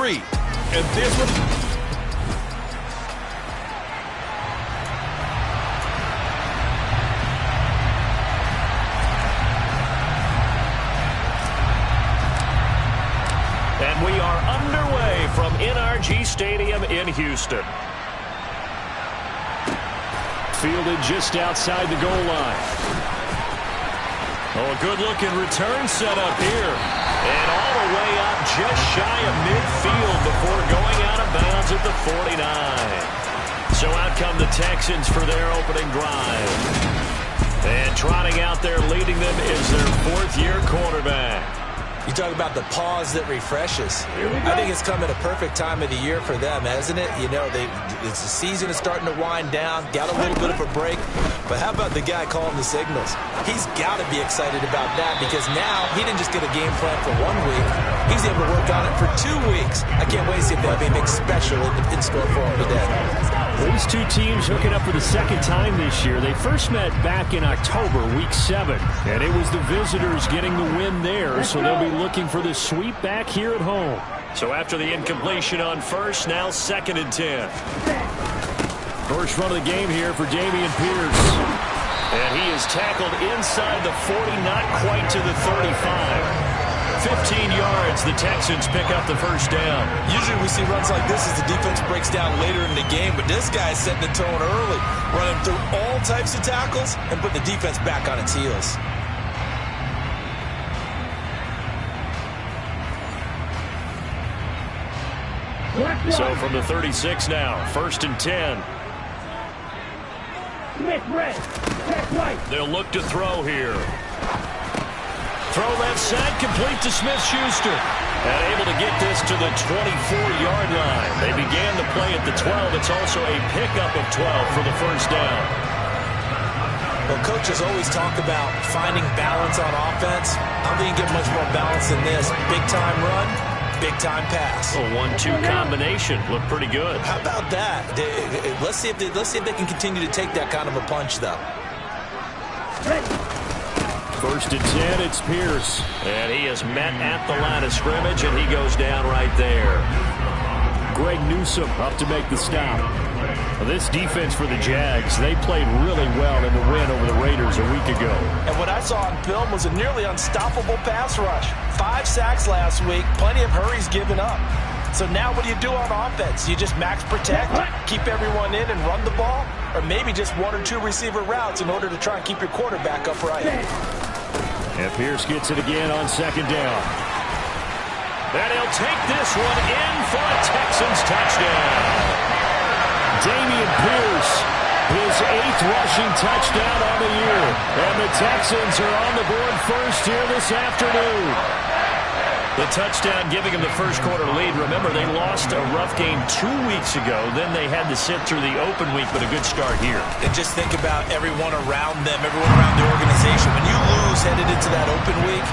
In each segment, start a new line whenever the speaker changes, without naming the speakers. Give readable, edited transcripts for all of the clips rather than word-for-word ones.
3. And this one...
And we are underway from NRG Stadium in Houston. Fielded just outside the goal line. Oh, a good-looking return set up here. And all the way up just shy of midfield before going out of bounds at the 49. So out come the Texans for their opening drive. And trotting out there leading them is their fourth-year quarterback.
You talk about the pause that refreshes. I think it's come at a perfect time of the year for them, hasn't it? You know, the season is starting to wind down, got a little bit of a break. But how about the guy calling the signals? He's got to be excited about that because now he didn't just get a game plan for 1 week. He's able to work on it for 2 weeks. I can't wait to see if they have anything special in store for him today.
These two teams hooking up for the second time this year. They first met back in October, week 7. And it was the visitors getting the win there, so they'll be looking for the sweep back here at home. So after the incompletion on first, now 2nd and 10. First run of the game here for Dameon Pierce. And he is tackled inside the 40, not quite to the 35. 15 yards, the Texans pick up the first down.
Usually we see runs like this as the defense breaks down later in the game, but this guy is setting the tone early, running through all types of tackles and putting the defense back on its heels.
So from the 36 now, 1st and 10. They'll look to throw here. Throw left side, complete to Smith-Schuster. And able to get this to the 24-yard line. They began the play at the 12. It's also a pickup of 12 for the first down.
Well, coaches always talk about finding balance on offense. I don't think you get much more balance than this. Big-time run, big-time pass.
A 1-2 combination. Looked pretty good.
How about that? Let's see if they can continue to take that kind of a punch, though.
1st and 10, it's Pierce. And he is met at the line of scrimmage, and he goes down right there. Greg Newsome up to make the stop. Well, this defense for the Jags, they played really well in the win over the Raiders a week ago.
And what I saw on film was a nearly unstoppable pass rush. 5 sacks last week, plenty of hurries given up. So now what do you do on offense? You just max protect, keep everyone in and run the ball? Or maybe just 1 or 2 receiver routes in order to try and keep your quarterback upright.
And Pierce gets it again on 2nd down. And he'll take this one in for a Texans touchdown. Dameon Pierce, his 8th rushing touchdown on the year. And the Texans are on the board first here this afternoon. The touchdown giving them the first quarter lead. Remember, they lost a rough game 2 weeks ago. Then they had to sit through the open week, but a good start here.
And just think about everyone around them, everyone around the organization. When you lose headed into that open week,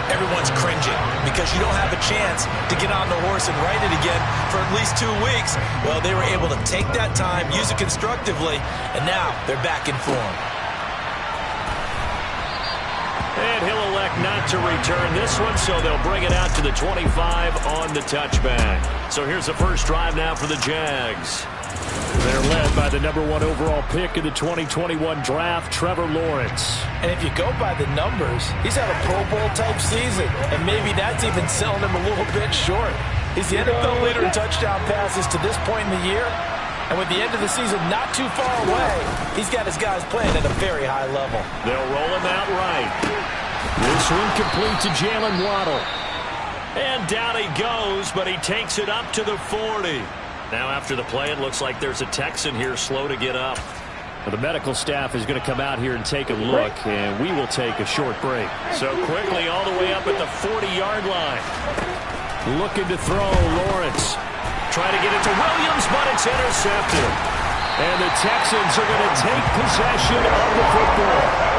everyone's cringing because you don't have a chance to get on the horse and ride it again for at least 2 weeks. Well, they were able to take that time, use it constructively, and now they're back in form.
And he'll elect not to return this one, so they'll bring it out to the 25 on the touchback. So here's the first drive now for the Jags. They're led by the #1 overall pick in the 2021 draft, Trevor Lawrence.
And if you go by the numbers, he's had a Pro Bowl-type season, and maybe that's even selling him a little bit short. He's the NFL leader in touchdown passes to this point in the year, and with the end of the season not too far away, he's got his guys playing at a very high level.
They'll roll him out right. This one complete to Jalen Waddle. And down he goes, but he takes it up to the 40. Now after the play, it looks like there's a Texan here slow to get up. Well, the medical staff is going to come out here and take a look, and we will take a short break. So quickly all the way up at the 40-yard line. Looking to throw, Lawrence. Trying to get it to Williams, but it's intercepted. And the Texans are going to take possession of the football.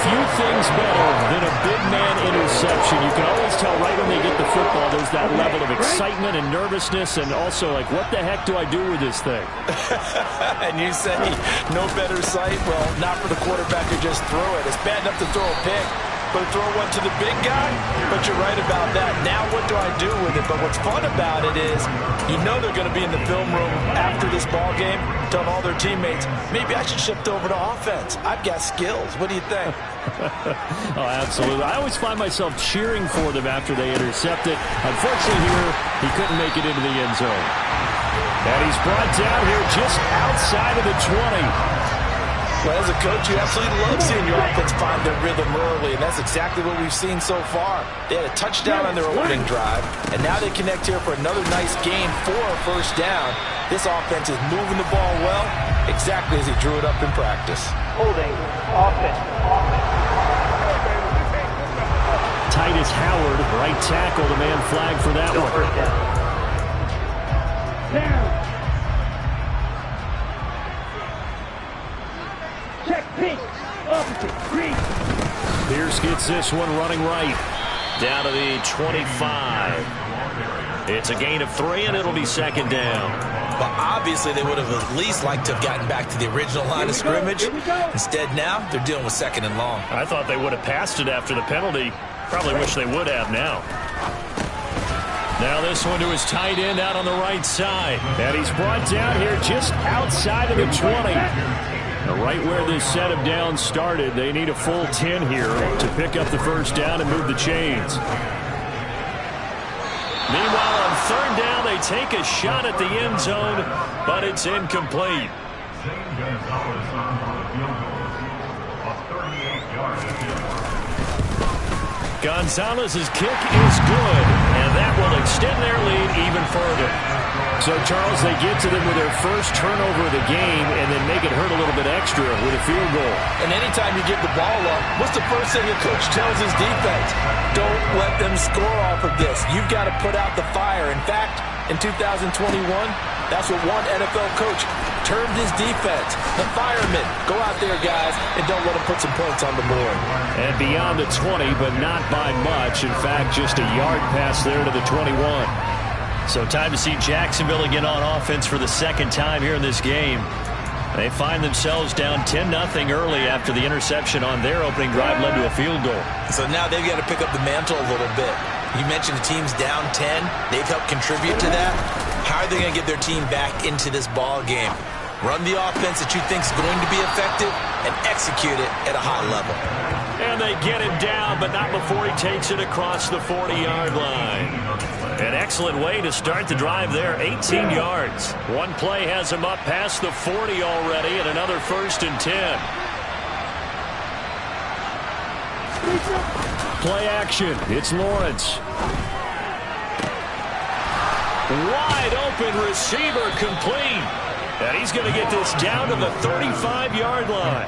Few things better than a big man interception. You can always tell right when they get the football, there's that level of excitement and nervousness, and also like, what the heck do I do with this thing?
And you say, no better sight? Well, not for the quarterback who just threw it. It's bad enough to throw a pick, but throw one to the big guy. But you're right about that. Now what do I do with it? But what's fun about it is you know they're going to be in the film room after this ball game telling all their teammates, maybe I should shift over to offense. I've got skills. What do you think?
Oh, absolutely. I always find myself cheering for them after they intercept it. Unfortunately here, he couldn't make it into the end zone. And he's brought down here just outside of the 20.
Well, as a coach, you absolutely love seeing your offense find their rhythm early, and that's exactly what we've seen so far. They had a touchdown on their opening drive, and now they connect here for another nice gain for a first down. This offense is moving the ball well, exactly as he drew it up in practice.
Holding, offense.
Titus Howard, right tackle, the man flag for that one.
First down. Down. Check pink. Opposite. Green.
Pierce gets this one running right. Down to the 25. It's a gain of 3, and it'll be second down.
But obviously they would have at least liked to have gotten back to the original line of scrimmage. Instead now, they're dealing with second and long.
I thought they would have passed it after the penalty. Probably wish they would have now. Now this one to his tight end out on the right side. And he's brought down here just outside of the 20. Right where this set of downs started, they need a full 10 here to pick up the first down and move the chains. Meanwhile, on third down, they take a shot at the end zone, but it's incomplete. Gonzalez's kick is good, and that will extend their lead even further. So, Charles, they get to them with their first turnover of the game and then make it hurt a little bit extra with a field goal.
And anytime you give the ball up, what's the first thing a coach tells his defense? Don't let them score off of this. You've got to put out the fire. In fact, in 2021, that's what one NFL coach termed his defense. The firemen. Go out there, guys, and don't let them put some points on the board.
And beyond the 20, but not by much. In fact, just a yard pass there to the 21. So time to see Jacksonville again on offense for the second time here in this game. They find themselves down 10-0 early after the interception on their opening drive led to a field goal.
So now they've got to pick up the mantle a little bit. You mentioned the team's down 10. They've helped contribute to that. How are they going to get their team back into this ball game? Run the offense that you think is going to be effective and execute it at a high level.
And they get him down, but not before he takes it across the 40-yard line. An excellent way to start the drive there, 18 yards. One play has him up past the 40 already, and another 1st and 10. Play action. It's Lawrence. Wide open receiver complete. And he's going to get this down to the 35-yard line.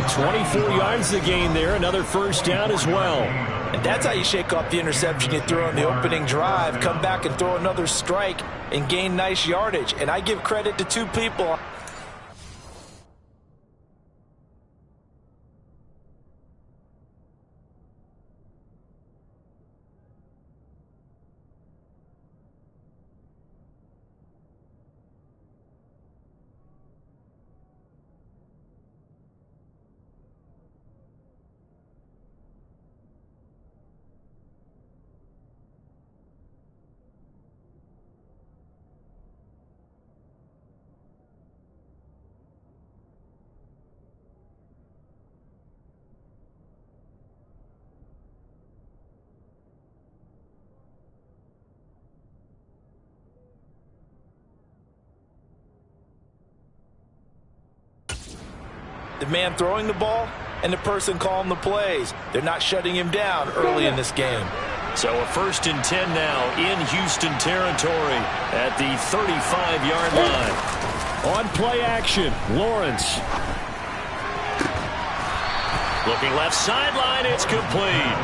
24 yards the gain there. Another first down as well.
And that's how you shake off the interception you threw on the opening drive. Come back and throw another strike and gain nice yardage. And I give credit to two people. The man throwing the ball and the person calling the plays. They're not shutting him down early in this game.
So a 1st and 10 now in Houston territory at the 35-yard line. On play action, Lawrence. Looking left sideline, it's complete.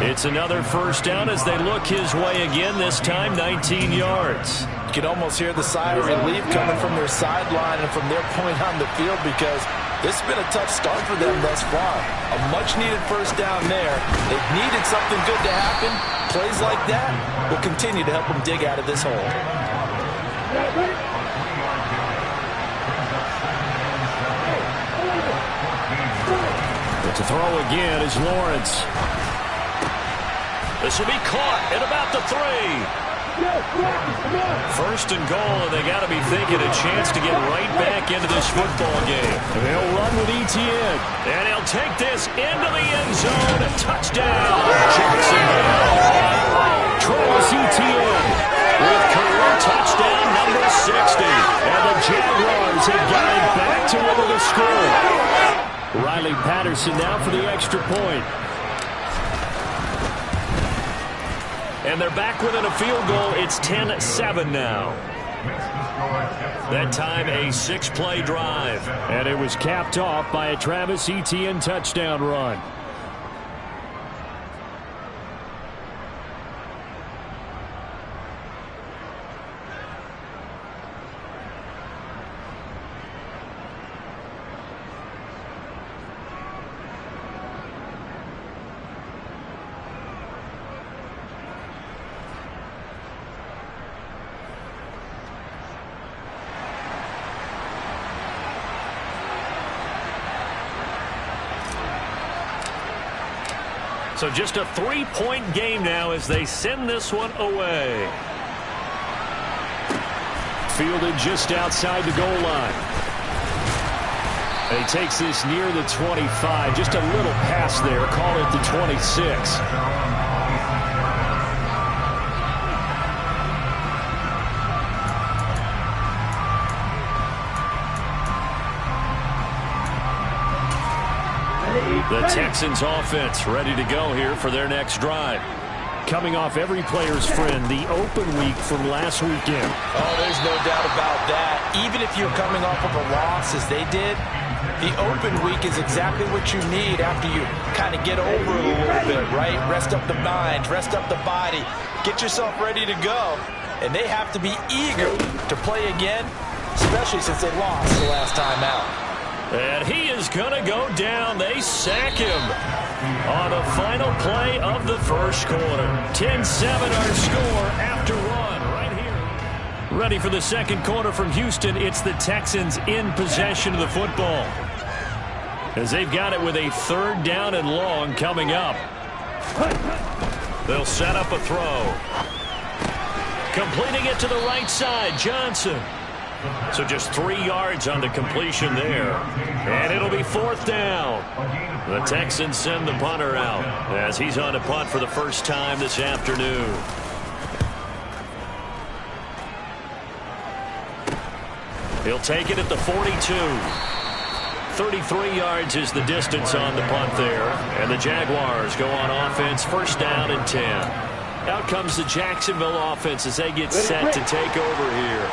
It's another first down as they look his way again, this time 19 yards.
You can almost hear the sigh of relief coming from their sideline and from their point on the field because this has been a tough start for them thus far. A much-needed first down there. They've needed something good to happen. Plays like that will continue to help them dig out of this hole.
But to throw again is Lawrence. This will be caught at about the 3. First and goal, and they got to be thinking a chance to get right back into this football game.
And they'll run with Etienne.
And he'll take this into the end zone. Touchdown, Jacksonville. Travis Etienne with career touchdown number 60. And the Jaguars have got it back to within the score.
Riley Patterson now for the extra point.
And they're back within a field goal. It's 10-7 now. That time a 6-play drive.
And it was capped off by a Travis Etienne touchdown run.
So just a 3-point game now as they send this one away.
Fielded just outside the goal line. And he takes this near the 25. Just a little pass there. Call it the 26.
The Texans offense ready to go here for their next drive.
Coming off every player's friend, the open week from last weekend.
Oh, there's no doubt about that. Even if you're coming off of a loss as they did, the open week is exactly what you need after you kind of get over it a little bit, right? Rest up the mind, rest up the body, get yourself ready to go. And they have to be eager to play again, especially since they lost the last time out.
And he is going to go down. They sack him on the final play of the first quarter. 10-7 our score after one right here. Ready for the second quarter from Houston. It's the Texans in possession of the football, as they've got it with a 3rd down and long coming up. They'll set up a throw. Completing it to the right side, Johnson. So just 3 yards on the completion there. And it'll be 4th down. The Texans send the punter out as he's on a punt for the first time this afternoon. He'll take it at the 42. 33 yards is the distance on the punt there. And the Jaguars go on offense, 1st down and 10. Out comes the Jacksonville offense as they get set to take over here.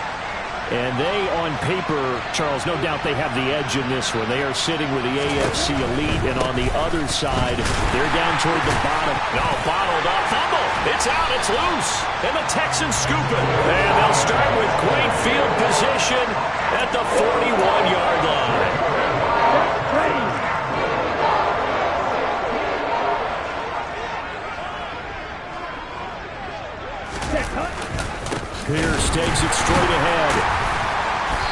And they, on paper, Charles, no doubt they have the edge in this one. They are sitting with the AFC elite, and on the other side, they're down toward the bottom.
No, bottled up. Fumble. It's out. It's loose. And the Texans scoop it. And they'll start with great field position at the 41-yard line.
Pierce takes it straight ahead.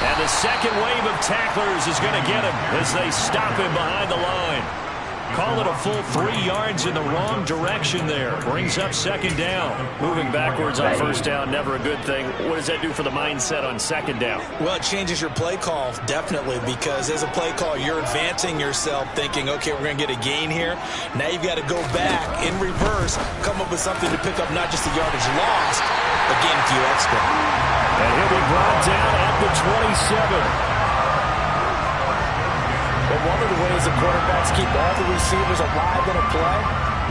And the second wave of tacklers is going to get him as they stop him behind the line. Call it a full 3 yards in the wrong direction there. Brings up 2nd down.
Moving backwards on 1st down, never a good thing. What does that do for the mindset on 2nd down?
Well, it changes your play call, definitely, because as a play call, you're advancing yourself thinking, okay, we're going to get a gain here. Now you've got to go back in reverse, come up with something to pick up not just the yardage lost, but gain a few extra.
And he'll be brought down at the 27.
But one of the ways the quarterbacks keep all the receivers alive in a play,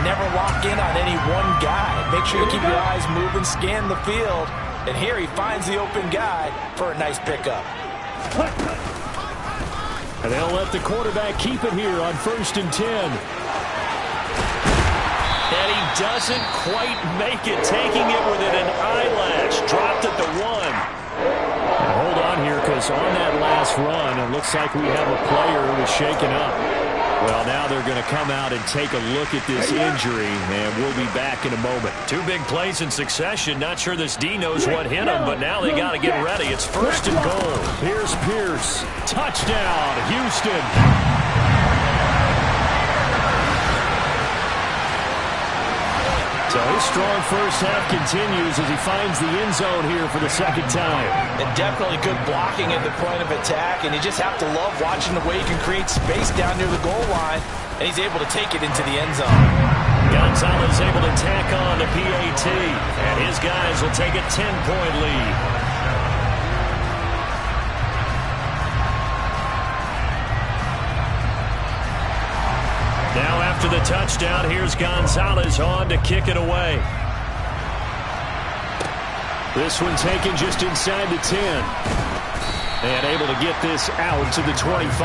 never lock in on any one guy. Make sure you keep your eyes moving, scan the field. And here he finds the open guy for a nice pickup.
And they'll let the quarterback keep it here on 1st and 10.
And he doesn't quite make it, taking it within an eyelash. Dropped at the 1.
Hold on here, because on that last run, it looks like we have a player who was shaken up. Well, now they're going to come out and take a look at this injury, and we'll be back in a moment.
2 big plays in succession. Not sure this D knows what hit him, but now they got to get ready. It's 1st and goal.
Here's Pierce. Touchdown, Houston. So his strong first half continues as he finds the end zone here for the second time.
And definitely good blocking at the point of attack, and you just have to love watching the way he can create space down near the goal line, and he's able to take it into the end zone.
Gonzalez able to tack on to PAT, and his guys will take a 10-point lead. Now after the touchdown, here's Gonzalez on to kick it away.
This one taken just inside the 10. And able to get this out to the 25.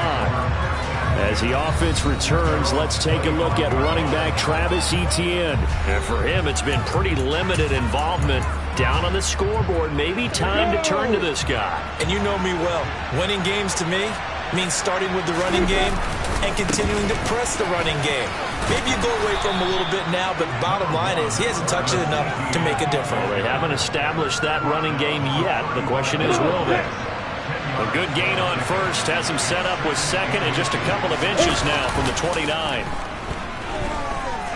As the offense returns, let's take a look at running back Travis Etienne.
And for him, it's been pretty limited involvement. Down on the scoreboard, maybe time to turn to this guy.
And you know me well. Winning games to me means starting with the running game and continuing to press the running game. Maybe you go away from him a little bit now, but bottom line is he hasn't touched it enough to make a difference.
Well, they haven't established that running game yet. The question is, will they? A good gain on first has him set up with second and just a couple of inches now from the 29.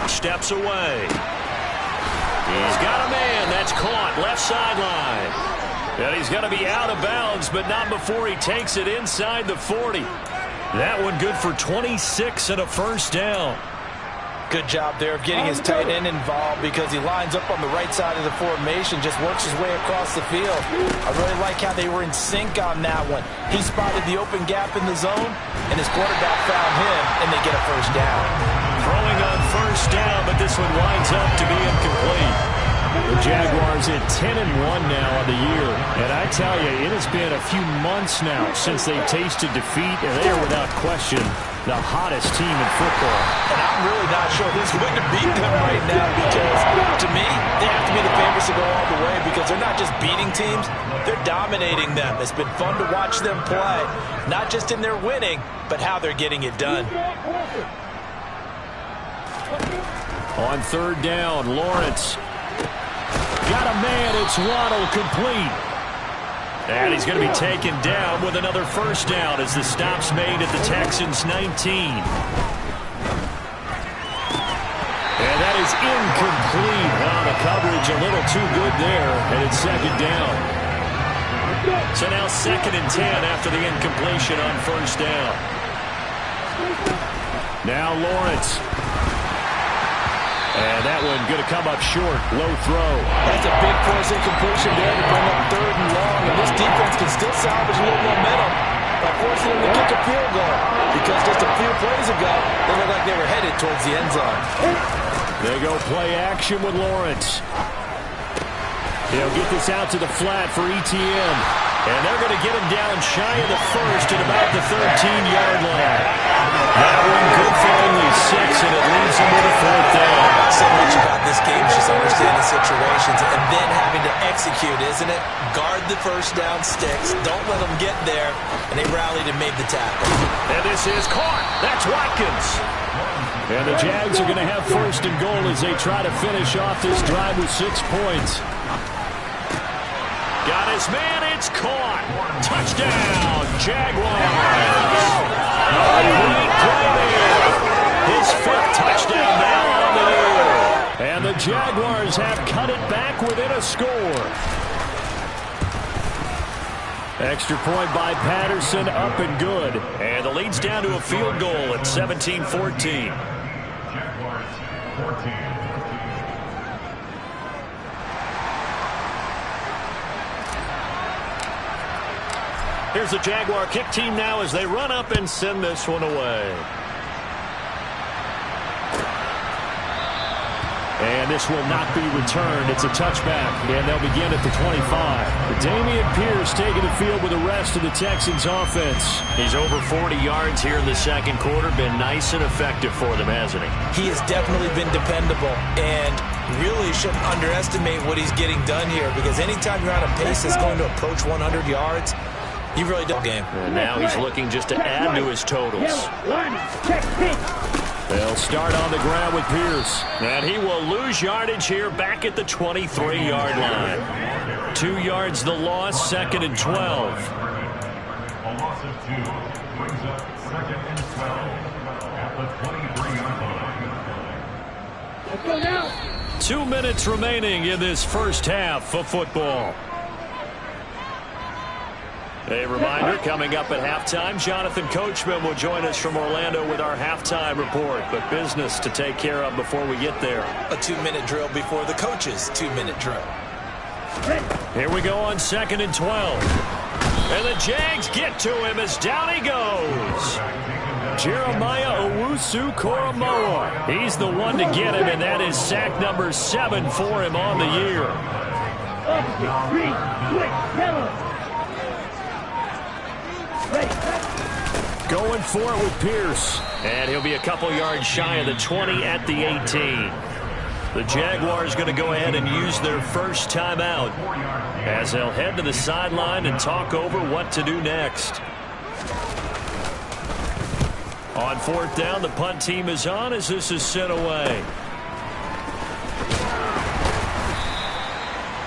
Steps away. He's got a man. That's caught left sideline. And he's going to be out of bounds, but not before he takes it inside the 40. That one good for 26 and a first down.
Good job there of getting his tight end involved because he lines up on the right side of the formation, just works his way across the field. I really like how they were in sync on that one. He spotted the open gap in the zone, and his quarterback found him, and they get a first down.
Throwing on first down, but this one winds up to be incomplete.
The Jaguars at 10-1 now on the year. And I tell you, it has been a few months now since they tasted defeat, and they are without question the hottest team in football.
And I'm really not sure who's going to beat them right now because, to me, they have to be the favorites to go all the way because they're not just beating teams, they're dominating them. It's been fun to watch them play, not just in their winning, but how they're getting it done.
On third down, Lawrence. Got a man, it's Waddle, complete.
And he's going to be taken down with another first down as the stop's made at the Texans' 19.
And that is incomplete. Wow, the coverage a little too good there, and it's second down.
So now 2nd and 10 after the incompletion on first down.
Now Lawrence. And that one going to come up short. Low throw.
That's a big force incompletion there to bring up 3rd and long. And this defense can still salvage a little momentum by forcing them to kick a field goal. Because just a few plays ago, they looked like they were headed towards the end zone.
They go play action with Lawrence. They'll get this out to the flat for Etienne.
And they're going to get him down shy of the first at about the 13-yard line.
That one good for only 6, and it leaves them with a 4th down.
So much about this game is just understanding situations and then having to execute, isn't it? Guard the first down sticks. Don't let them get there. And they rallied and made the tackle.
And this is caught. That's Watkins.
And the Jags are going to have 1st and goal as they try to finish off this drive with 6 points.
Got his man. It's caught. Touchdown, Jaguars. Great play. His 5th touchdown now on the year.
And the Jaguars have cut it back within a score. Extra point by Patterson, up and good.
And the lead's down to a field goal at 17-14. Here's the Jaguar kick team now as they run up and send this one away.
And this will not be returned. It's a touchback, and they'll begin at the 25. Damian Pierce taking the field with the rest of the Texans offense.
He's over 40 yards here in the second quarter. Been nice and effective for them, hasn't he?
He has definitely been dependable, and really shouldn't underestimate what he's getting done here because anytime you're on a pace that's going to approach 100 yards, you really don't game.
And now he's looking just to add to his totals.
They'll start on the ground with Pierce.
And he will lose yardage here back at the 23-yard line. 2 yards the loss, 2nd and 12.
A loss of 2 brings up 2nd and 12 at the 23-yard line.
Let's go now.
2 minutes remaining in this first half of football. A reminder, coming up at halftime, Jonathan Coachman will join us from Orlando with our halftime report. But business to take care of before we get there.
A 2-minute drill before the coach's 2-minute drill.
Here we go on 2nd and 12. And the Jags get to him as down he goes. Jeremiah Owusu-Koramoah. He's the one to get him, and that is sack number 7 for him on the year. Going for it with Pierce. And he'll be a couple yards shy of the 20 at the 18. The Jaguars going to go ahead and use their first timeout as they'll head to the sideline and talk over what to do next. On 4th down, the punt team is on as this is sent away.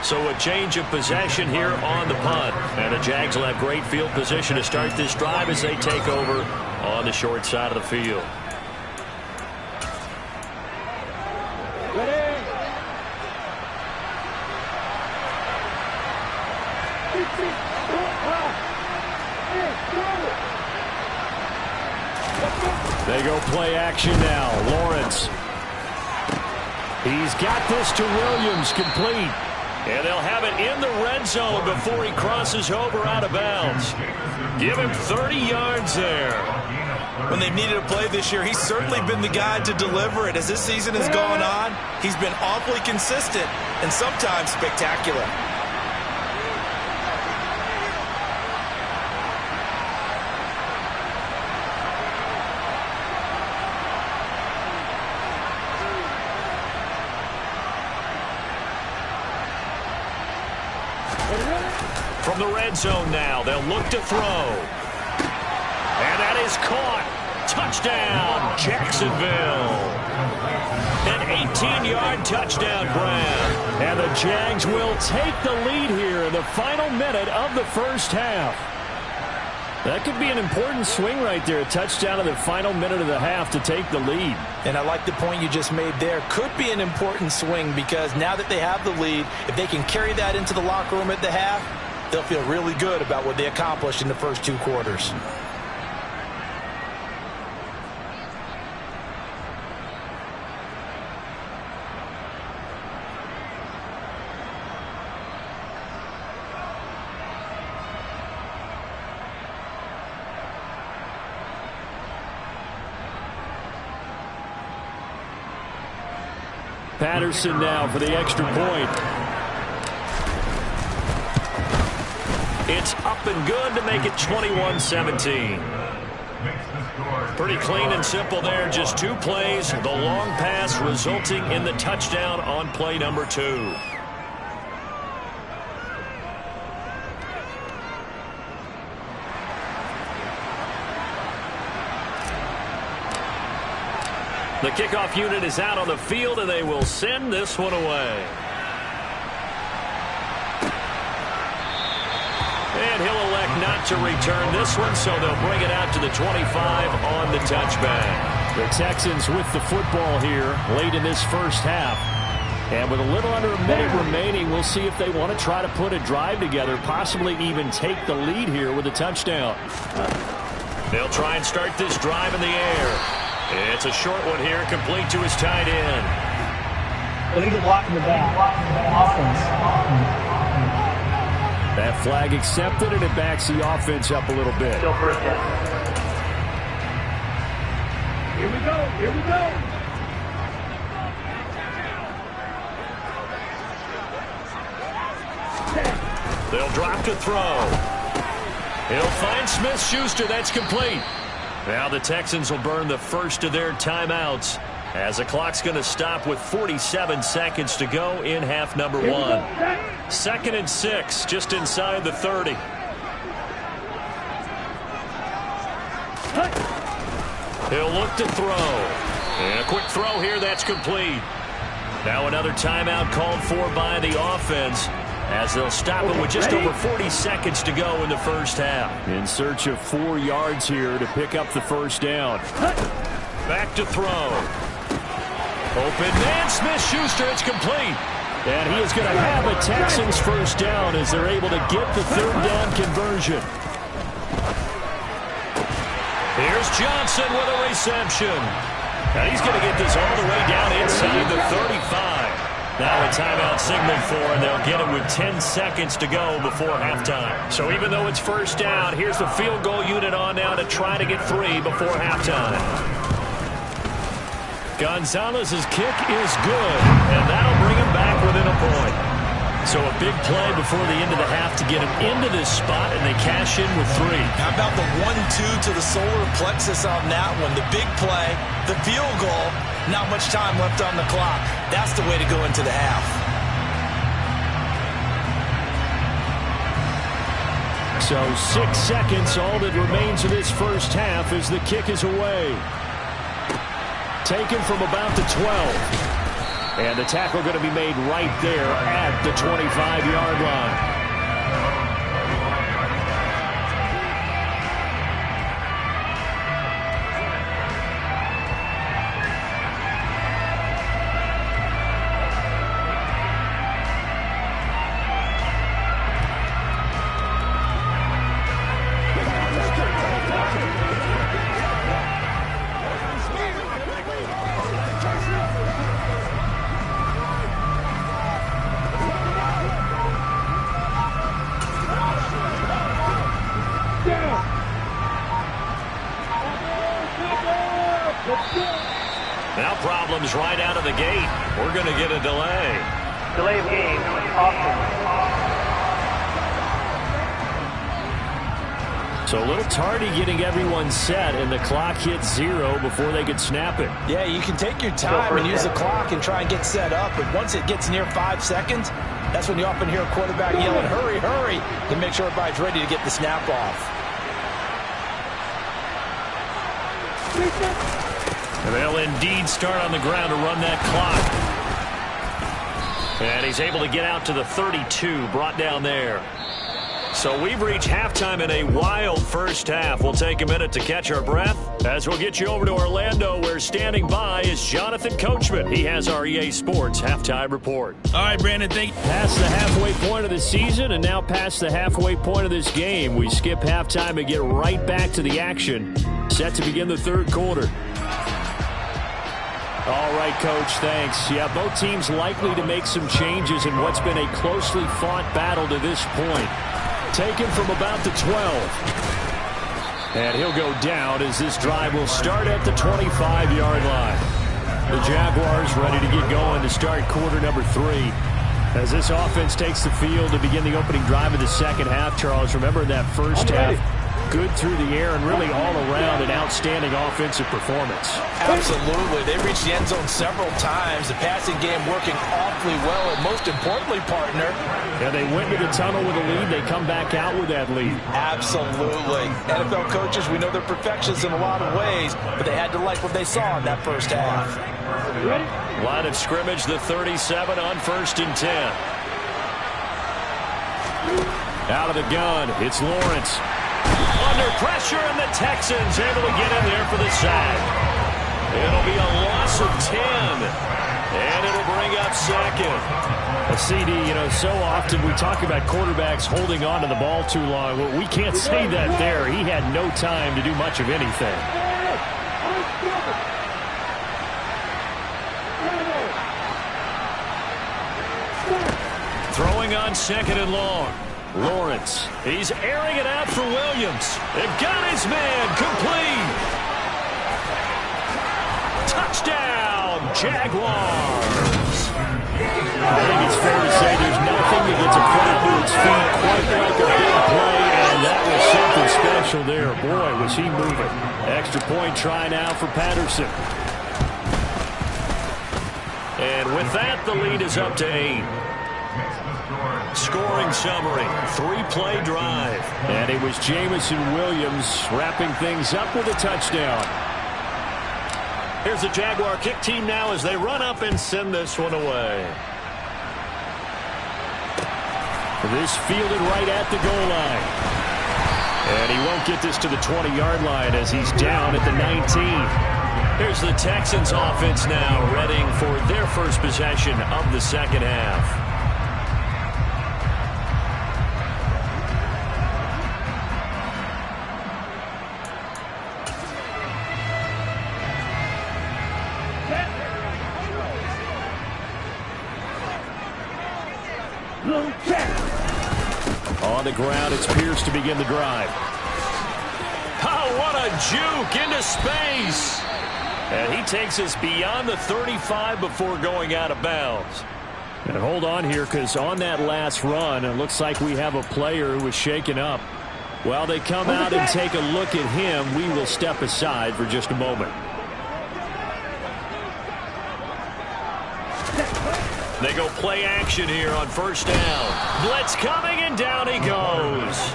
So a change of possession here on the punt. And the Jags will have great field position to start this drive as they take over on the short side of the field. They go play action now. Lawrence. He's got this to Williams, complete. And they'll have it in the red zone before he crosses over out of bounds. Give him 30 yards there.
When they've needed a play this year, he's certainly been the guy to deliver it. As this season has gone on, he's been awfully consistent and sometimes spectacular.
From the red zone now, they'll look to throw. And that is caught. Touchdown, Jacksonville. An 18-yard touchdown grab. And the Jags will take the lead here in the final minute of the first half. That could be an important swing right there. A touchdown in the final minute of the half to take the lead.
And I like the point you just made there. Could be an important swing because now that they have the lead, if they can carry that into the locker room at the half, they'll feel really good about what they accomplished in the first 2 quarters.
Patterson now for the extra point. It's up and good to make it 21-17. Pretty clean and simple there. Just 2 plays. The long pass resulting in the touchdown on play number 2. The kickoff unit is out on the field, and they will send this one away. And he'll elect not to return this one, so they'll bring it out to the 25 on the touchback. The Texans with the football here late in this first half. And with a little under a minute remaining, we'll see if they want to try to put a drive together, possibly even take the lead here with a touchdown. They'll try and start this drive in the air. It's a short one here, complete to his tight end.
They need to block in the back. Offense.
That flag accepted, and it backs the offense up a little bit.
Still first down. Here we go. Here we go.
They'll drop to throw. He'll find Smith-Schuster. That's complete. Now the Texans will burn the first of their timeouts as the clock's going to stop with 47 seconds to go in half number 1. 2nd and 6, just inside the 30. He'll look to throw. And a quick throw here, that's complete. Now another timeout called for by the offense as they'll stop it with just over 40 seconds to go in the first half. In search of 4 yards here to pick up the first down. Back to throw. Open man, Smith-Schuster, it's complete.
And he is going to have a Texans first down as they're able to get the third down conversion.
Here's Johnson with a reception. And he's going to get this all the way down inside the 35. Now a timeout signaled for, and they'll get it with 10 seconds to go before halftime.
So even though it's first down, here's the field goal unit on now to try to get 3 before halftime. Gonzalez's kick is good, and that'll bring him back within a point. So a big play before the end of the half to get him into this spot, and they cash in with 3.
How about the 1-2 to the solar plexus on that one? The big play, the field goal, not much time left on the clock. That's the way to go into the half.
So 6 seconds, all that remains of this first half as the kick is away. Taken from about the 12. And the tackle going to be made right there at the 25-yard line.
Now problems right out of the gate. We're going to get a delay.
Delay of game, offense.
So a little tardy getting everyone set, and the clock hits 0 before they could snap it.
Yeah, you can take your time and use the clock and try and get set up, but once it gets near 5 seconds, that's when you often hear a quarterback yelling, hurry, hurry, to make sure everybody's ready to get the snap off.
They'll indeed start on the ground to run that clock. And he's able to get out to the 32, brought down there. So we've reached halftime in a wild first half. We'll take a minute to catch our breath as we'll get you over to Orlando, where standing by is Jonathan Coachman. He has our EA Sports halftime report.
All right, Brandon, thank you.
Past the halfway point of the season and now past the halfway point of this game. We skip halftime and get right back to the action. Set to begin the third quarter. All right, Coach, thanks. Yeah, both teams likely to make some changes in what's been a closely fought battle to this point. Taken from about the 12. And he'll go down as this drive will start at the 25-yard line. The Jaguars ready to get going to start quarter number 3. As this offense takes the field to begin the opening drive of the second half, Charles, remember that first half, good through the air and really all around an outstanding offensive performance.
Absolutely. They reached the end zone several times. The passing game working awfully well, and most importantly, partner.
Yeah, they went to the tunnel with a lead. They come back out with that lead.
Absolutely. NFL coaches, we know they're perfectionists in a lot of ways, but they had to like what they saw in that first half.
Line of scrimmage, the 37 on 1st and 10.
Out of the gun, it's Lawrence.
Under pressure, and the Texans able to get in there for the sack. It'll be a loss of 10, and it'll bring up second.
A CD, so often we talk about quarterbacks holding on to the ball too long. Well, we can't say that there. He had no time to do much of anything.
Throwing on 2nd and long. Lawrence, he's airing it out for Williams. They've got his man, complete. Touchdown, Jaguars.
I think it's fair to say there's nothing that gets a crowd to its feet quite like a big play, and that was something special there. Boy, was he moving. Extra point try now for Patterson.
And with that, the lead is up to 8. Scoring summary, 3-play drive.
And it was Jamison Williams wrapping things up with a touchdown.
Here's the Jaguar kick team now as they run up and send this one away.
This fielded right at the goal line. And he won't get this to the 20-yard line as he's down at the 19.
Here's the Texans offense now, readying for their first possession of the second half.
On the ground, it's Pierce to begin the drive.
Oh, what a juke into space. And he takes us beyond the 35 before going out of bounds.
And hold on here, because on that last run, it looks like we have a player who was shaken up. While they come out and take a look at him, we will step aside for just a moment.
They go play action here on first down. Blitz coming, and down he goes.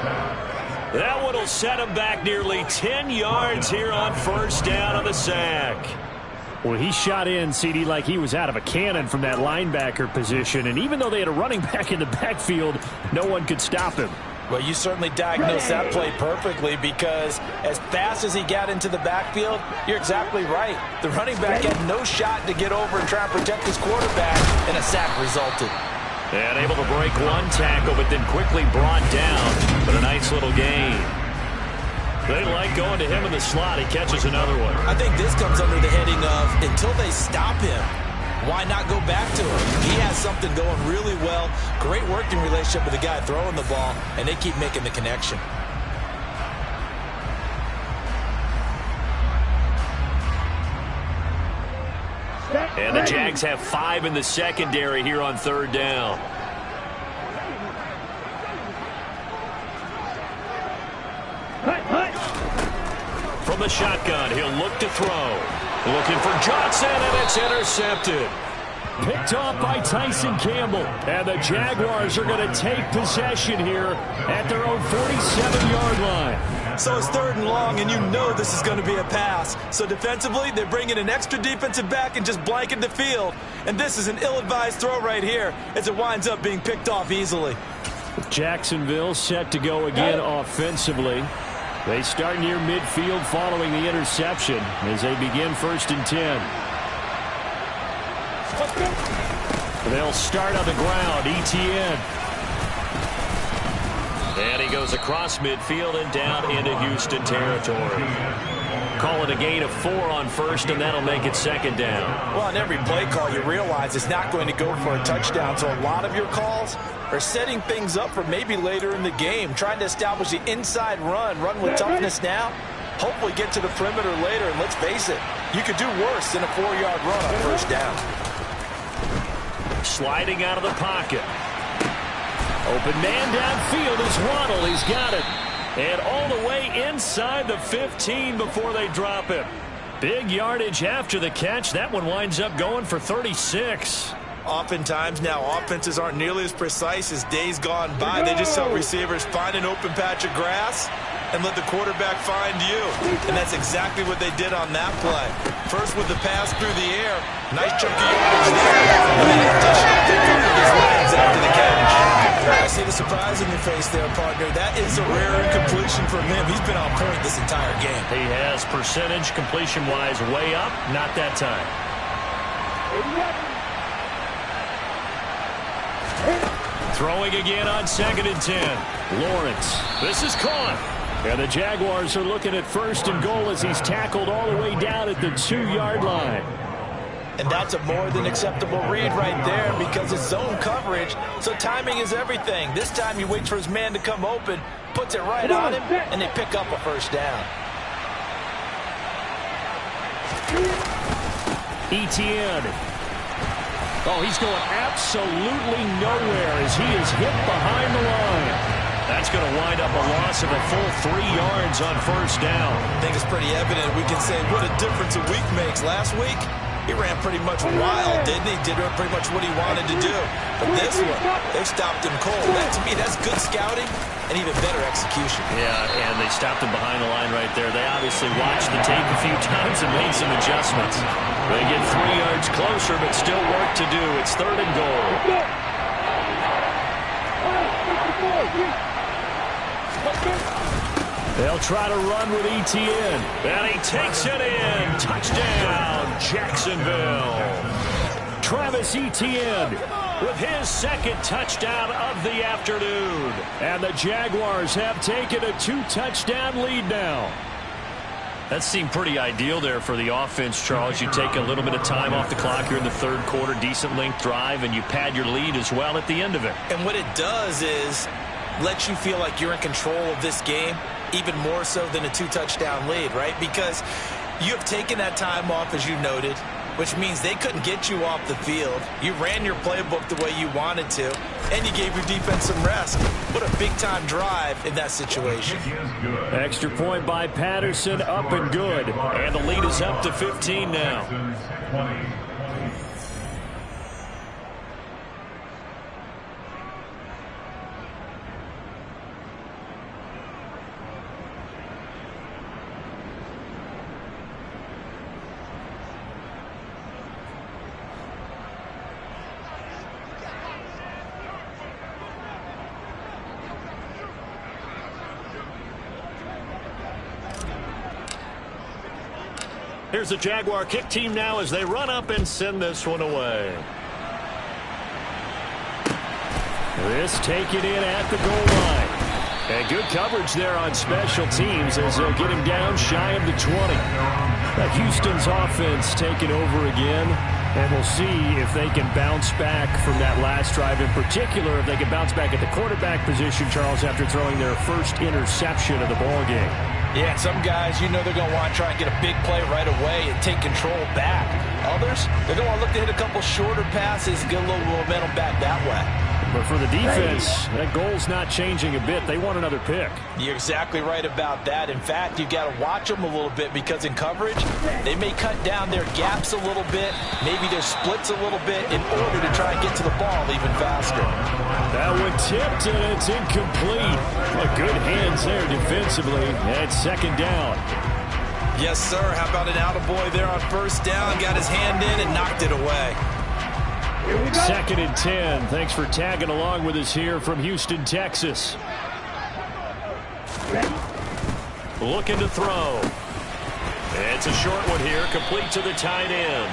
That one will set him back nearly 10 yards here on first down on the sack.
Well, he shot in, CD, like he was out of a cannon from that linebacker position. And even though they had a running back in the backfield, no one could stop him.
Well, you certainly diagnosed that play perfectly, because as fast as he got into the backfield, you're exactly right. The running back had no shot to get over and try and protect his quarterback, and a sack resulted.
And able to break one tackle, but then quickly brought down. But a nice little gain. They like going to him in the slot. He catches another one.
I think this comes under the heading of, until they stop him, why not go back to him? He has something going really well. Great working relationship with the guy throwing the ball, and they keep making the connection.
And the Jags have 5 in the secondary here on third down. From the shotgun, he'll look to throw. Looking for Johnson, and it's intercepted.
Picked off by Tyson Campbell. And the Jaguars are going to take possession here at their own 47-yard line.
So it's 3rd and long, and you know this is going to be a pass. So defensively, they bring in an extra defensive back and just blanket the field. And this is an ill-advised throw right here, as it winds up being picked off easily.
Jacksonville set to go again offensively. They start near midfield following the interception as they begin 1st and 10. They'll start on the ground. Etienne.
And he goes across midfield and down into Houston territory. Call it a gain of 4 on first, and that'll make it 2nd down.
Well, on every play call, you realize it's not going to go for a touchdown. So a lot of your calls are setting things up for maybe later in the game, trying to establish the inside run with toughness now. Hopefully get to the perimeter later, and let's face it, you could do worse than a 4-yard run on first down.
Sliding out of the pocket.
Open man downfield is Waddle. He's got it.
And all the way inside the 15 before they drop him. Big yardage after the catch. That one winds up going for 36.
Oftentimes now, offenses aren't nearly as precise as days gone by. They just tell receivers, find an open patch of grass and let the quarterback find you. And that's exactly what they did on that play. First with the pass through the air. Nice chunk of yardage there. And then additional pick up with his legs after the catch. I see the surprise in your face there, partner. That is a rare incompletion from him. He's been on point this entire game.
He has percentage completion-wise way up. Not that time. Throwing again on 2nd and 10.
Lawrence.
This is caught.
And the Jaguars are looking at 1st and goal as he's tackled all the way down at the 2-yard line.
And that's a more than acceptable read right there, because it's zone coverage, so timing is everything. This time he waits for his man to come open, puts it right on him, and they pick up a 1st down.
Etienne. Oh, he's going absolutely nowhere as he is hit behind the line.
That's going to wind up a loss of a full 3 yards on 1st down.
I think it's pretty evident. We can say what a difference a week makes. Last week, he ran pretty much wild, didn't he? Did pretty much what he wanted to do. But this one, they stopped him cold. That, to me, that's good scouting and even better execution.
Yeah, and they stopped him behind the line right there. They obviously watched the tape a few times and made some adjustments. They get 3 yards closer, but still work to do. It's 3rd and goal.
They'll try to run with Etienne.
And he takes it in. Touchdown, Jacksonville.
Travis Etienne
with his second touchdown of the afternoon.
And the Jaguars have taken a 2-touchdown lead now.
That seemed pretty ideal there for the offense, Charles. You take a little bit of time off the clock here in the third quarter, decent length drive, and you pad your lead as well at the end of it.
And what it does is let you feel like you're in control of this game, even more so than a 2-touchdown lead, right? Because you have taken that time off, as you noted, which means they couldn't get you off the field. You ran your playbook the way you wanted to, and you gave your defense some rest. What a big-time drive in that situation.
Extra point by Patterson, up and good.
And the lead is up to 15 now. Here's the Jaguar kick team now as they run up and send this one away.
This taken in at the goal line. And good coverage there on special teams as they'll get him down shy of the 20. Houston's offense taking over again. And we'll see if they can bounce back from that last drive. In particular, if they can bounce back at the quarterback position, Charles, after throwing their first interception of the ball game.
Yeah, some guys, you know they're going to want to try and get a big play right away and take control back. Others, they're going to want to look to hit a couple shorter passes and get a little momentum back that way.
But for the defense, that goal's not changing a bit. They want another pick.
You're exactly right about that. In fact, you've got to watch them a little bit because in coverage, they may cut down their gaps a little bit, maybe their splits a little bit in order to try and get to the ball even faster.
That one tipped, and it's incomplete. Good hands there defensively at second down.
Yes, sir. How about an attaboy there on first down? Got his hand in and knocked it away.
2nd and 10. Thanks for tagging along with us here from Houston, Texas.
Looking to throw. It's a short one here, complete to the tight end.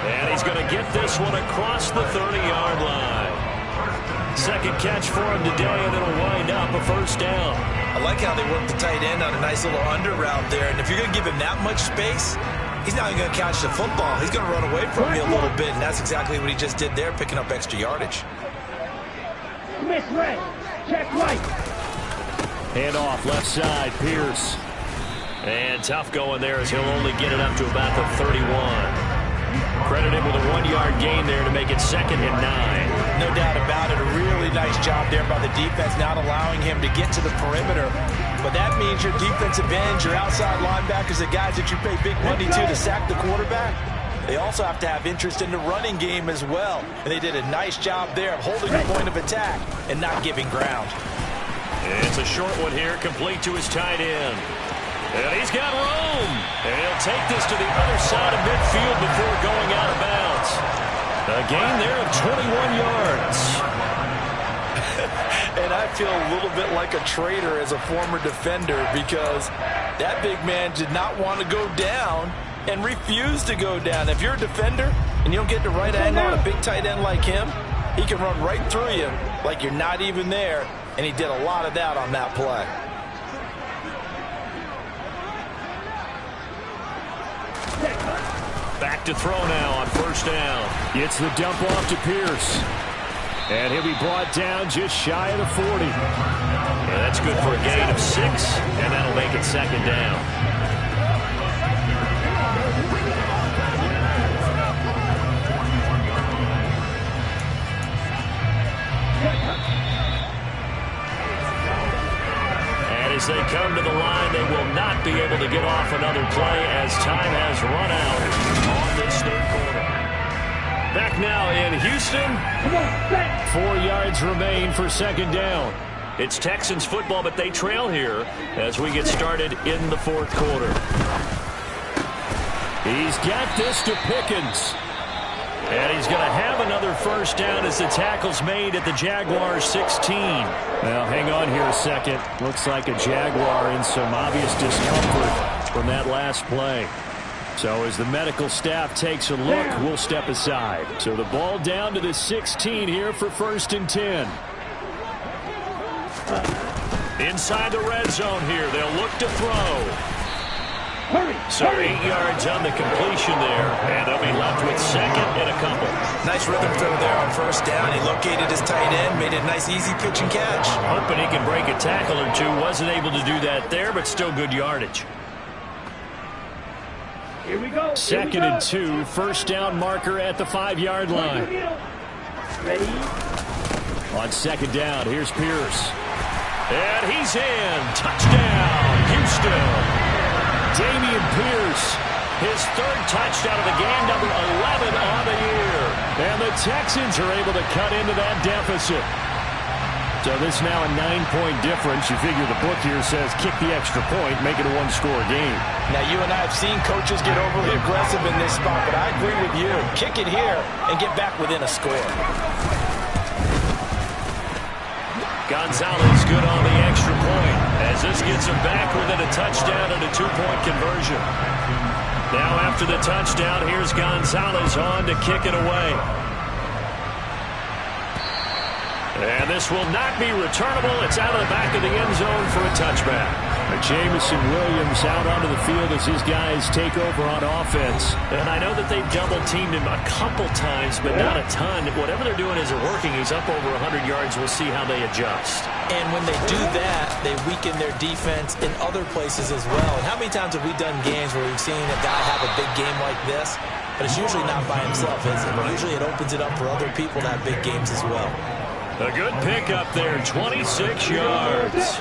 And he's going to get this one across the 30-yard line. Second catch for him today, and it'll wind up a first down.
I like how they work the tight end on a nice little under route there. And if you're going to give him that much space, he's not even going to catch the football. He's going to run away from you a little bit, and that's exactly what he just did there, picking up extra yardage.
Miss right. Check right.
Hand off left side, Pierce.
And tough going there as he'll only get it up to about the 31. Credited with a 1-yard gain there to make it 2nd and 9.
No doubt about it. A really nice job there by the defense, not allowing him to get to the perimeter. But that means your defensive ends, your outside linebackers, the guys that you pay big money to sack the quarterback, they also have to have interest in the running game as well. And they did a nice job there of holding the point of attack and not giving ground.
It's a short one here, complete to his tight end. And he's got room. And he'll take this to the other side of midfield before going out of bounds. A gain there of 21 yards.
And I feel a little bit like a traitor as a former defender because that big man did not want to go down and refused to go down. If you're a defender and you don't get the right angle on a big tight end like him, he can run right through you like you're not even there. And he did a lot of that on that play.
Back to throw now on first down.
Gets the dump off to Pierce. And he'll be brought down just shy of the 40.
Yeah, that's good for a gain of 6, and that'll make it 2nd down. And as they come to the line, they will not be able to get off another play as time has run out on this third quarter. Back now in Houston.
4 yards remain for 2nd down.
It's Texans football, but they trail here as we get started in the 4th quarter.
He's got this to Pickens.
And he's going to have another first down as the tackle's made at the Jaguars 16.
Well, hang on here a second. Looks like a Jaguar in some obvious discomfort from that last play. So as the medical staff takes a look, we'll step aside. So the ball down to the 16 here for 1st and 10.
Inside the red zone here. They'll look to throw. So 8 yards on the completion there, and they'll be left with 2nd and a couple.
Nice rhythm throw there on 1st down. He located his tight end, made it a nice easy pitch and catch.
Hoping he can break a tackle or two. Wasn't able to do that there, but still good yardage.
Here we go.
2nd and 2, first down marker at the 5-yard line.
Ready?
On 2nd down, here's Pierce.
And he's in. Touchdown, Houston.
Dameon Pierce,
his 3rd touchdown of the game, number 11 on the year.
And the Texans are able to cut into that deficit. So this now a 9-point difference. You figure the book here says kick the extra point, make it a 1-score game.
Now, you and I have seen coaches get overly aggressive in this spot, but I agree with you. Kick it here and get back within a score.
Gonzalez good on the extra point as this gets him back within a touchdown and a 2-point conversion. Now after the touchdown, here's Gonzalez on to kick it away. And this will not be returnable. It's out of the back of the end zone for a touchback.
Jameson Williams out onto the field as his guys take over on offense.
And I know that they've double-teamed him a couple times, but not a ton. Whatever they're doing isn't working. He's up over 100 yards. We'll see how they adjust.
And when they do that, they weaken their defense in other places as well. And how many times have we done games where we've seen a guy have a big game like this? But it's usually not by himself, is it? Usually it opens it up for other people to have big games as well.
A good pickup there, 26 yards.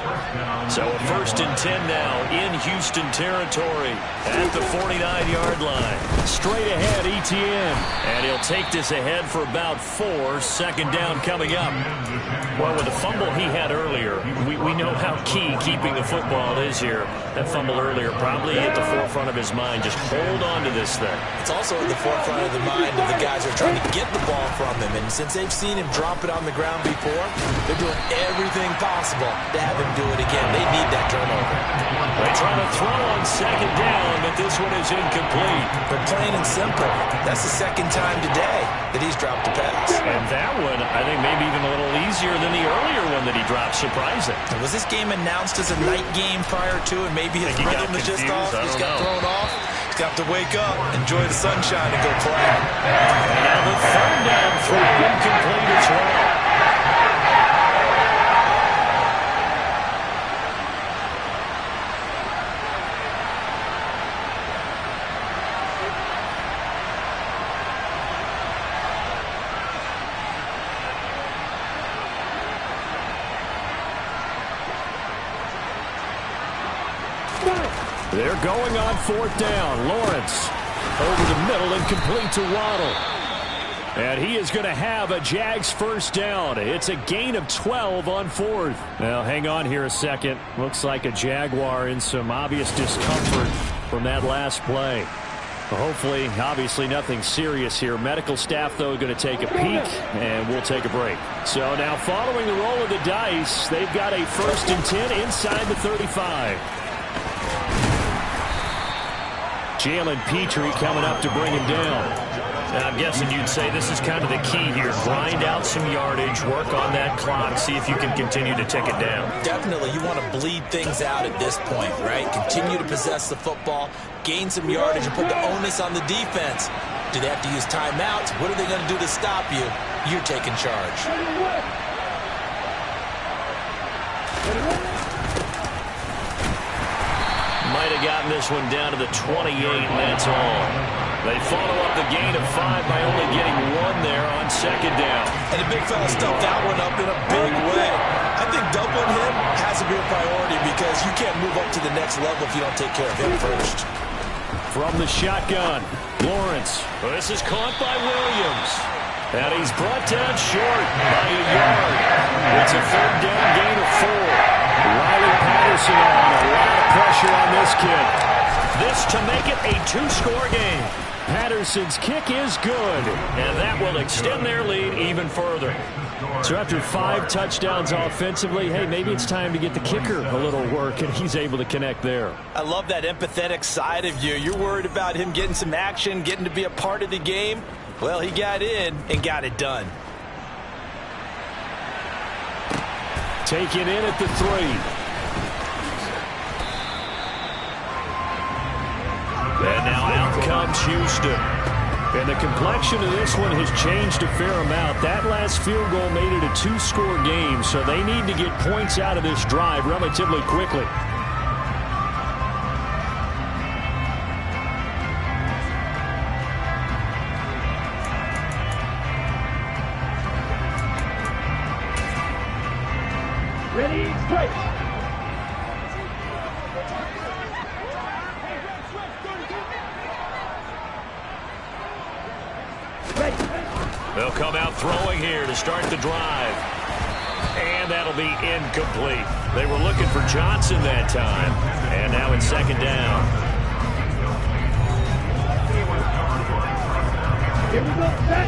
So a 1st and 10 now in Houston territory at the 49-yard line.
Straight ahead, Etienne.
And he'll take this ahead for about 4. 2nd down coming up. Well, with the fumble he had earlier, we know how key keeping the football is here. That fumble earlier probably at the forefront of his mind. Just hold on to this thing.
It's also at the forefront of the mind of the guys who are trying to get the ball from him. And since they've seen him drop it on the ground before, they're doing everything possible to have him do it again. They need that turnover.
They try to throw on 2nd down, but this one is incomplete.
But plain and simple, that's the 2nd time today that he's dropped a pass.
And that one, I think maybe even a little easier than the earlier one that he dropped. Surprising.
Was this game announced as a night game prior to, and maybe his rhythm was just off? He's got thrown off. He's got to wake up, enjoy the sunshine, and go play.
And now the 3rd down throw incomplete as well.
They're going on 4th down. Lawrence over the middle and complete to Waddle. And he is going to have a Jags 1st down. It's a gain of 12 on 4th. Now, hang on here a second. Looks like a Jaguar in some obvious discomfort from that last play. Hopefully, obviously nothing serious here. Medical staff, though, going to take a peek, and we'll take a break. So now following the roll of the dice, they've got a 1st and 10 inside the 35. Jalen Petrie coming up to bring him down.
And I'm guessing you'd say this is kind of the key here. Grind out some yardage, work on that clock, see if you can continue to take it down.
Definitely, you want to bleed things out at this point, right? Continue to possess the football, gain some yardage, and put the onus on the defense. Do they have to use timeouts? What are they going to do to stop you? You're taking charge.
Might have gotten this one down to the 28, and that's all. They follow up the gain of 5 by only getting 1 there on 2nd down.
And the big fella stuffed that one up in a big way. I think doubling him has to be a priority because you can't move up to the next level if you don't take care of him first.
From the shotgun, Lawrence.
This is caught by Williams. And he's brought down short by a yard. It's a 3rd down gain of 4.
Riley Patterson on. A lot of pressure on this kid.
This to make it a two-score game.
Patterson's kick is good.
And that will extend their lead even further.
So after 5 touchdowns offensively, hey, maybe it's time to get the kicker a little work, and he's able to connect there.
I love that empathetic side of you. You're worried about him getting some action, getting to be a part of the game. Well, he got in and got it done.
Taken in at the 3.
And now out comes Houston.
And the complexion of this one has changed a fair amount. That last field goal made it a 2-score game, so they need to get points out of this drive relatively quickly.
Ready, strike.
They'll come out throwing here to start the drive. And that'll be incomplete. They were looking for Johnson that time. And now it's second down.
Here we go, set.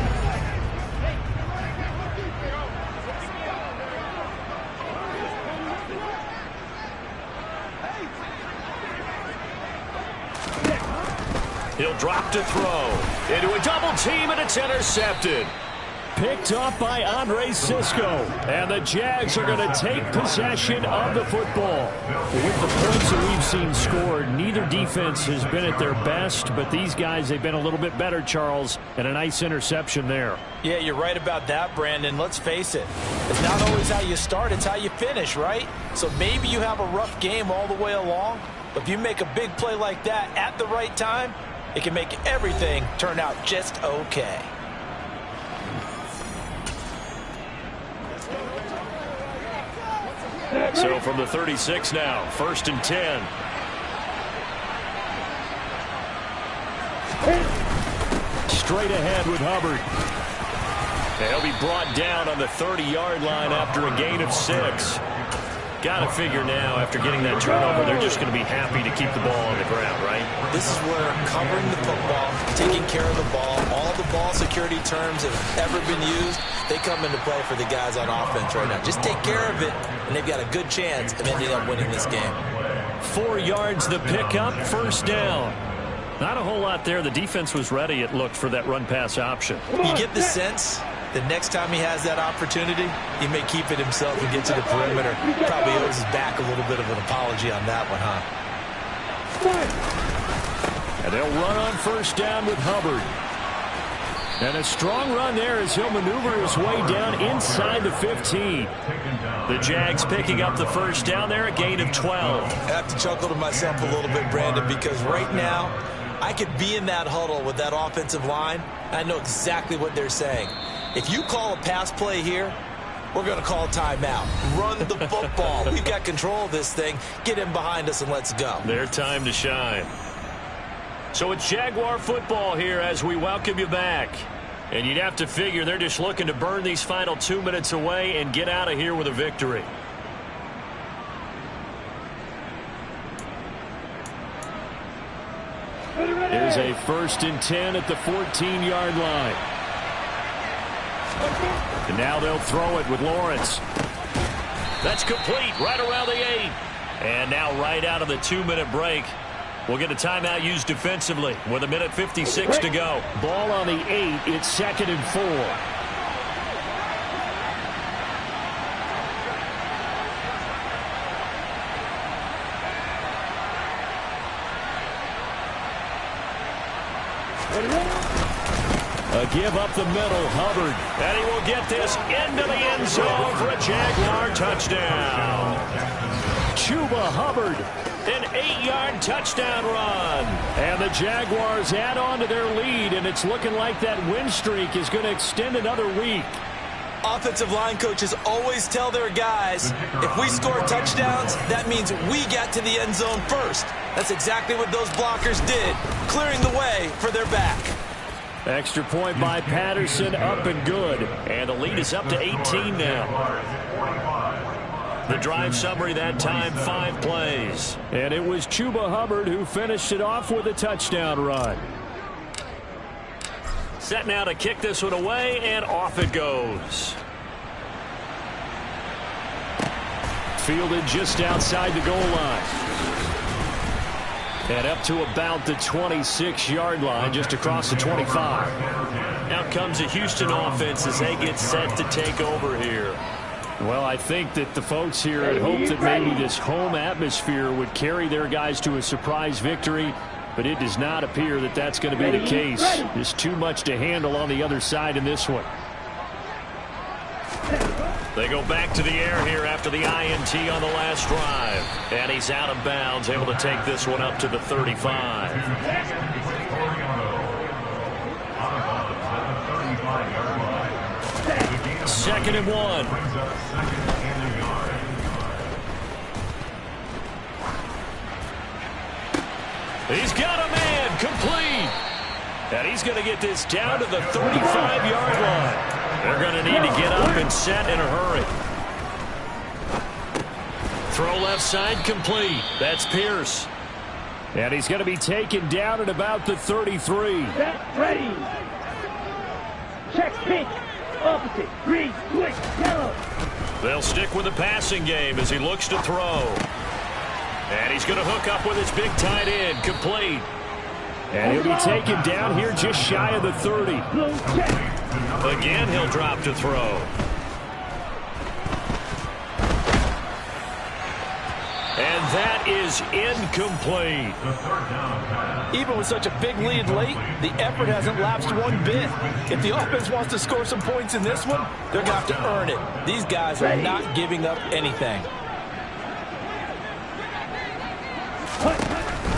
He'll drop to throw. Into a double team, and it's intercepted.
Picked off by Andre Cisco. And the Jags are going to take possession of the football. With the points that we've seen scored, neither defense has been at their best, but these guys, they've been a little bit better, Charles, and a nice interception there.
Yeah, you're right about that, Brandon. Let's face it. It's not always how you start, it's how you finish, right? So maybe you have a rough game all the way along, but if you make a big play like that at the right time, it can make everything turn out just okay.
So from the 36 now, 1st and 10.
Straight ahead with Hubbard.
And he'll be brought down on the 30-yard line after a gain of 6. Got to figure now, after getting that turnover, they're just going to be happy to keep the ball on the ground, right?
This is where covering the football, taking care of the ball, all the ball security terms that have ever been used, they come into play for the guys on offense right now. Just take care of it, and they've got a good chance of ending up winning this game.
4 yards the pickup, 1st down. Not a whole lot there. The defense was ready, it looked, for that run-pass option.
You get the sense that next time he has that opportunity, he may keep it himself and get to the perimeter. Probably owes his back a little bit of an apology on that one, huh?
And they'll run on 1st down with Hubbard. And a strong run there as he'll maneuver his way down inside the 15.
The Jags picking up the 1st down there, a gain of 12.
I have to chuckle to myself a little bit, Brandon, because right now I could be in that huddle with that offensive line. I know exactly what they're saying. If you call a pass play here, we're going to call timeout. Run the football. We've got control of this thing. Get in behind us and let's go.
Their time to shine. So it's Jaguar football here as we welcome you back. And you'd have to figure they're just looking to burn these final 2 minutes away and get out of here with a victory.
Here's a 1st and 10 at the 14-yard line. And now they'll throw it with Lawrence.
That's complete right around the 8. And now right out of the 2-minute break, we'll get a timeout used defensively with 1:56 to go.
Ball on the 8. It's 2nd and 4. A give up the middle, Hubbard.
And he will get this into the end zone for a Jaguar touchdown.
Chuba Hubbard.
An 8-yard touchdown run.
And the Jaguars add on to their lead, and it's looking like that win streak is going to extend another week.
Offensive line coaches always tell their guys, if we score touchdowns, that means we got to the end zone first. That's exactly what those blockers did, clearing the way for their back.
Extra point by Patterson, up and good.
And the lead is up to 18 now. The drive summary that time, 5 plays.
And it was Chuba Hubbard who finished it off with a touchdown run.
Set now to kick this one away, and off it goes.
Fielded just outside the goal line. And up to about the 26-yard line, just across the 25.
Out comes the Houston offense as they get set to take over here.
Well, I think that the folks here had hoped that maybe this home atmosphere would carry their guys to a surprise victory, but it does not appear that that's going to be the case. There's too much to handle on the other side in this one.
They go back to the air here after the INT on the last drive. And he's out of bounds, able to take this one up to the 35. Second and 1. He's got a man, complete. And he's going to get this down to the 35-yard line. They're going to need to get up and set in a hurry. Throw left side, complete. That's Pierce.
And he's going to be taken down at about the 33.
Set, ready. Check, pitch. Opposite. Green, quick, yellow.
They'll stick with the passing game as he looks to throw. And he's going to hook up with his big tight end, complete.
And he'll be taken down here just shy of the 30.
Again, he'll drop to throw. And that is incomplete.
Even with such a big lead late, the effort hasn't lapsed one bit. If the offense wants to score some points in this one, they're going to have to earn it. These guys are not giving up anything.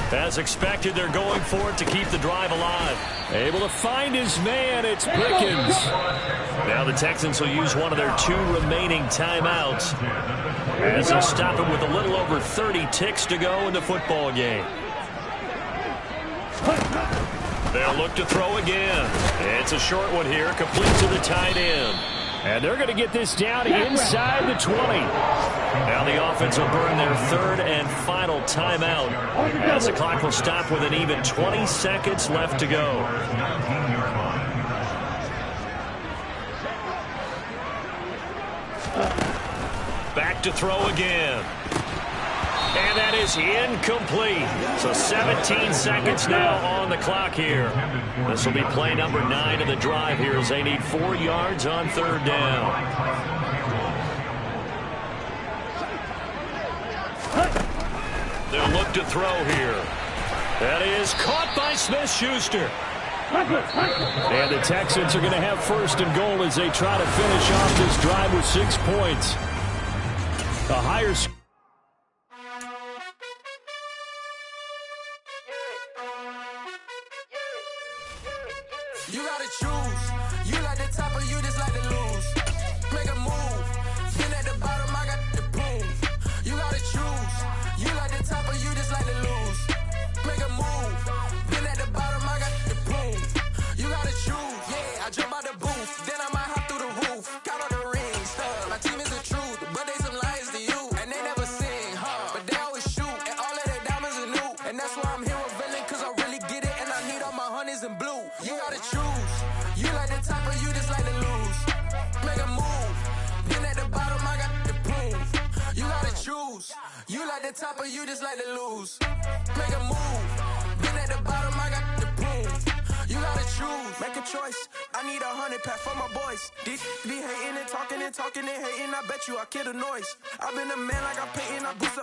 As expected, they're going for it to keep the drive alive.
Able to find his man, it's Pickens.
Now the Texans will use one of their 2 remaining timeouts as they'll stop him with a little over 30 ticks to go in the football game. They'll look to throw again. It's a short one here, complete to the tight end.
And they're going to get this down inside the 20.
Now the offense will burn their 3rd and final timeout as the clock will stop with an even 20 seconds left to go. Back to throw again. And that is incomplete. So 17 seconds now on the clock here. This will be play number 9 of the drive here as they need 4 yards on 3rd down. They'll look to throw here. That is caught by Smith-Schuster.
And the Texans are going to have 1st and goal as they try to finish off this drive with 6 points. A higher score.
You gotta choose. You like the top or you just like to lose. Make a move. Been at the bottom, I got the boom. You gotta choose. You like the top or you just like to lose. Make a move. Been at the bottom, I got the boom. You gotta choose. Yeah, I jump out the booth. Then I might hop through the roof. Count on the rings. My team is the truth, but they some liars to you. And they never sing, but they always shoot. And all of their diamonds are new. And that's why I'm here revealing, cause I really get it. And I need all my honeys in blue. You gotta choose. You like the top or you just like to lose. Make a move. Been at the bottom, I got the boom. You gotta choose. You like the top or you just like to lose. Make a move. Been at the bottom, I got the boom. You gotta choose. Make a choice. I need 100 pack for my boys. These be hating and talking and hating. I bet you I kill the noise. I've been a man like I'm painting. I boost up.